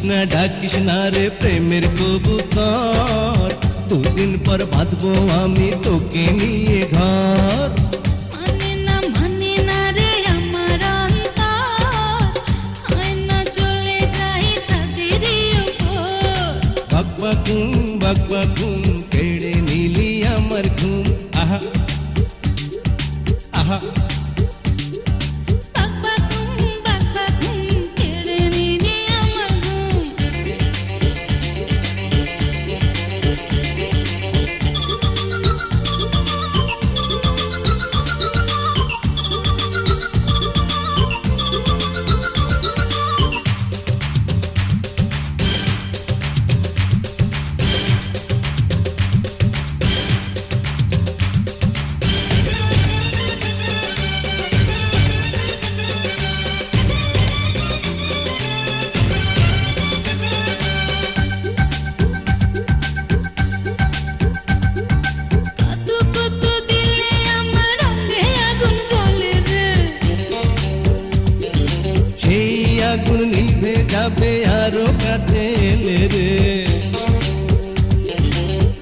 না ডাকিস না রে প্রেমের কবুতর, দুদিন পর বাঁধবো আমি তোকে নিয়ে ঘর। মানে না রে আমার অন্তর, আয়না চলে যাই ছাদেরই উপর। বাকবাকুম কেড়ে নিলি আমার ঘুম। আহা আহা বাকবাকুম কেড়ে নিলি আমার ঘুম। আগুন নিভে যাবে আরো কাছে এলে রে।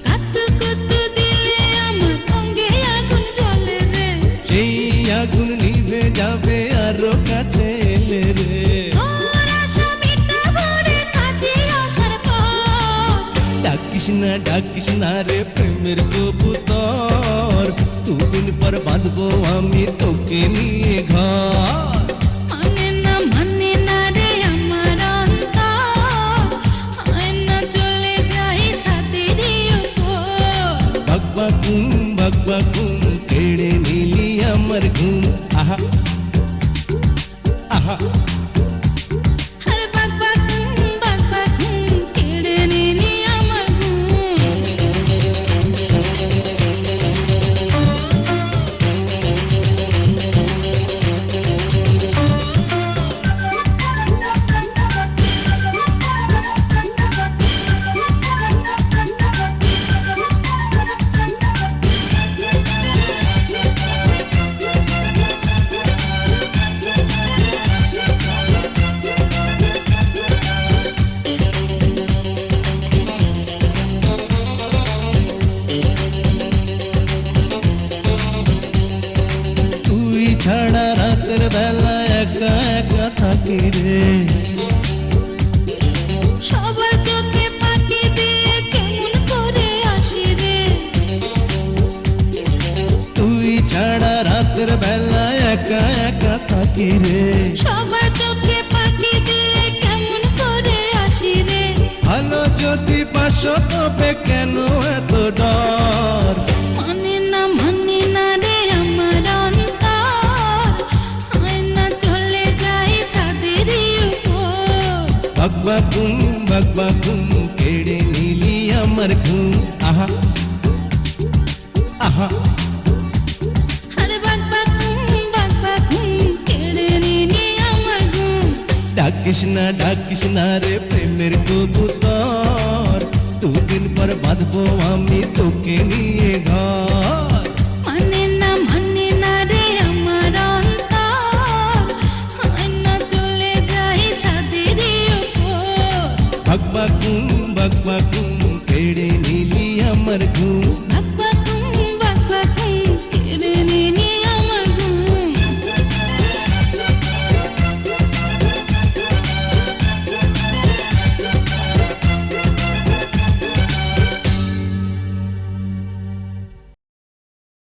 কাতু কুতু দিলে আমার অঙ্গে আগুন জ্বলে রে। সেই আগুন নিভে যাবে আরো কাছে এলে রে। ওর আশা মিটাবো রে কাছে আসার পর। ডাকিস না রে প্রেমের কবুতর, দুদিন পর বাঁধবো আমি তোকে নিয়ে ঘর। মানে না রে আমার অন্তর, আয়না চলে যাই ছাদেরই উপর। বাকবাকুম কেড়ে নিলি আমার ঘুম। আহা আহা আরে বাকবাকুম কেড়ে নিলি আমার ঘুম। তুই ছাড়া রাতের বেলা একা একা থাকি রে। সবার চোখে ফাঁকি দিয়ে কেমন করে আসি রে। তুই ছাড়া রাতের বেলা একা একা থাকি রে। সবার চোখে ফাঁকি দিয়ে কেমন করে আসি রে। ভালো যদি পাশো তবে কেন এত ডর। মানে না রে আমার অন্তর, আয়না চলে যাই ছাদেরই উপর। বাকবাকুম কেড়ে নিলি আমার ঘুম। আহা আহা আরে বাকবাকুম কেড়ে নিলি আমার ঘুম। ডাকিস না রে প্রেমের কবুতর, দুদিন পর বাঁধবো আমি তোকে নিয়ে